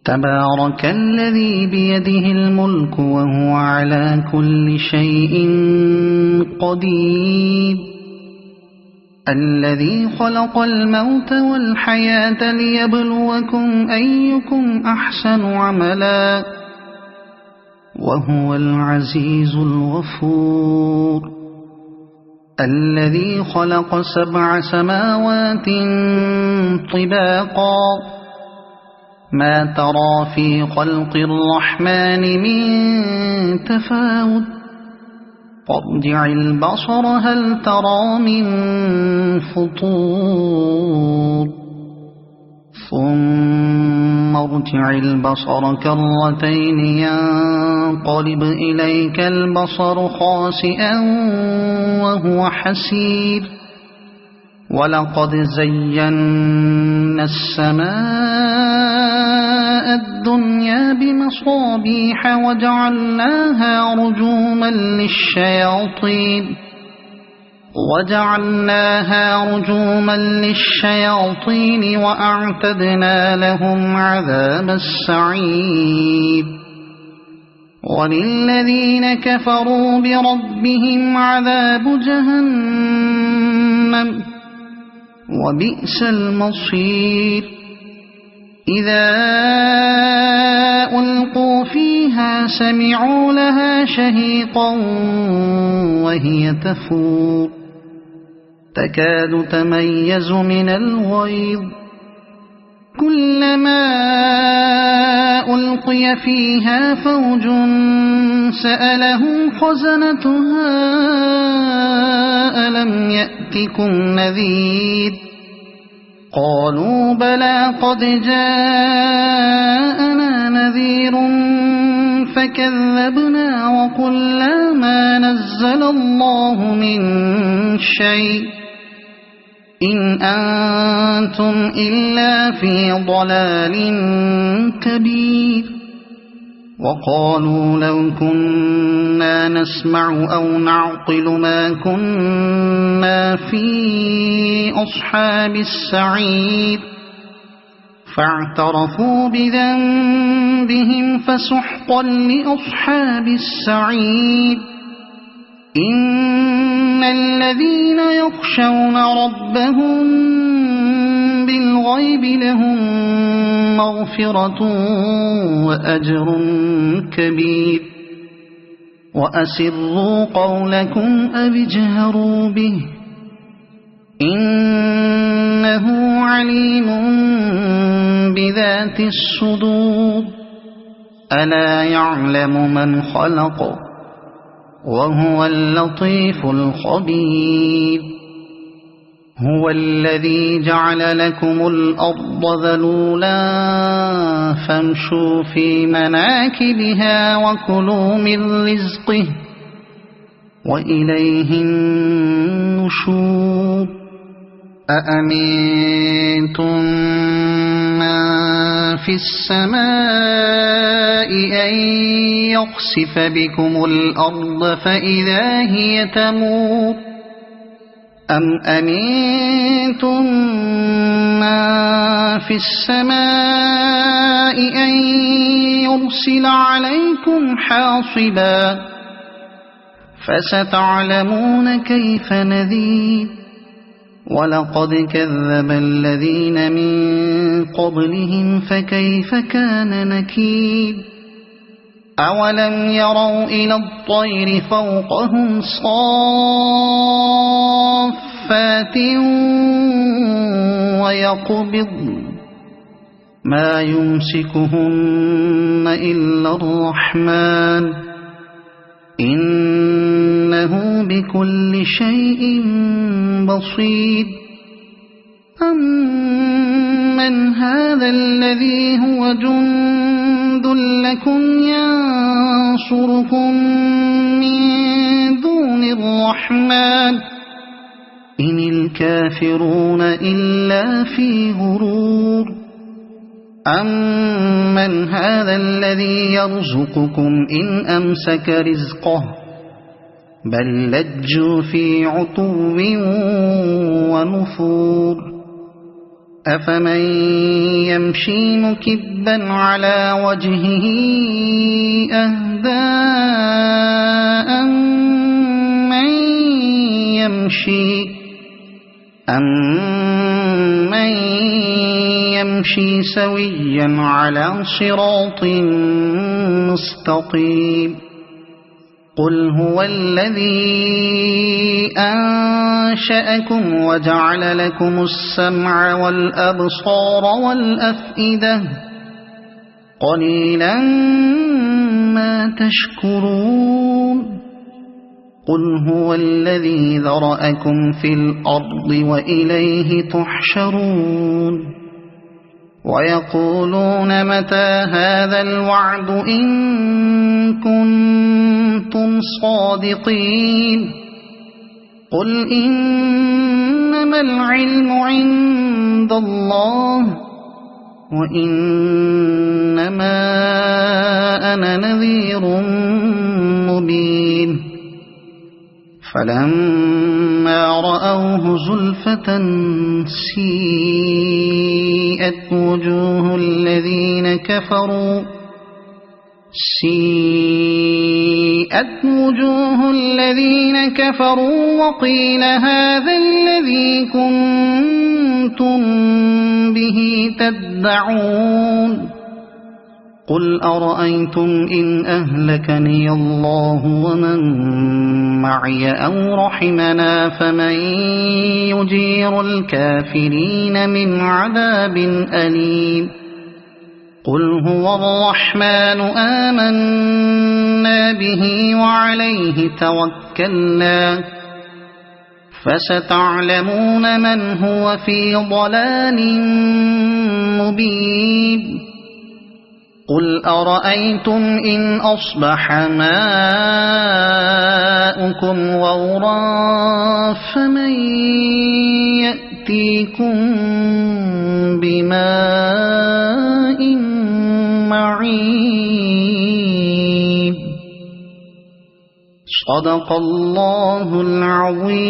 تبارك الذي بيده الملك وهو على كل شيء قدير الذي خلق الموت والحياة ليبلوكم أيكم أحسن عملا وهو العزيز الغفور الذي خلق 7 سماوات طباقا ما ترى في خلق الرحمن من تفاوت فارجع البصر هل ترى من فطور ثم ارجع البصر كرتين ينقلب إليك البصر خاسئا وهو حسير ولقد زينا السماء الدنيا بمصابيح وجعلناها رجوما للشياطين وأعتدنا لهم عذاب السعير وللذين كفروا بربهم عذاب جهنم وبئس المصير إذا ألقوا فيها سمعوا لها شهيقا وهي تفور تكاد تميز من الغيظ كلما ألقي فيها فوج سألهم خزنتها ألم يأتكم نذير قالوا بلى قد جاءنا نذير فكذبنا وقلنا ما نزل الله من شيء إن أنتم إلا في ضلال كبير وقالوا لو كنا نسمع أو نعقل ما كنا في أصحاب السعير فاعترفوا بذنبهم فسحقا لأصحاب السعير إن الذين يخشون ربهم بالغيب لهم مغفرة وأجر كبير وأسروا قولكم أو اجهروا به إنه عليم بذات الصدور ألا يعلم من خلق وهو اللطيف الخبير هو الذي جعل لكم الأرض ذلولا فامشوا في مناكبها وكلوا من رزقه وإليه النشور أأمنتم من في السماء أن يخسف بكم الأرض فإذا هي تمور أم أمنتم من في السماء أن يرسل عليكم حاصبا فستعلمون كيف نذير ولقد كذب الذين من قبلهم فكيف كان نكير أولم يروا إلى الطير فوقهم صافات ويقبضن ما يمسكهن إلا الرحمن إنه بكل شيء بصير أمن هذا الذي هو جند لكم ينصركم من دون الرحمن إن الكافرون إلا في غرور أمن هذا الذي يرزقكم إن أمسك رزقه بل لجوا في عتو ونفور أفمن يمشي مكبا على وجهه أهدى أمن يمشي سويا على صراط مستقيم قل هو الذي أنشأكم وجعل لكم السمع والأبصار والأفئدة قليلا ما تشكرون قل هو الذي ذرأكم في الأرض وإليه تحشرون ويقولون متى هذا الوعد إن كنتم صادقين قل إنما العلم عند الله وإنما أنا نذير مبين فلما رأوه زلفة سيئت وجوه الذين كفروا وقيل هذا الذي كنتم به تدعون قل أرأيتم إن أهلكني الله ومن معي أو رحمنا فمن يجير الكافرين من عذاب أليم قل هو الرحمن آمنا به وعليه توكلنا فستعلمون من هو في ضلال مبين قل أرأيتم إن أصبح ماؤكم غورا فمن يأتيكم بماء معين صدق الله العظيم.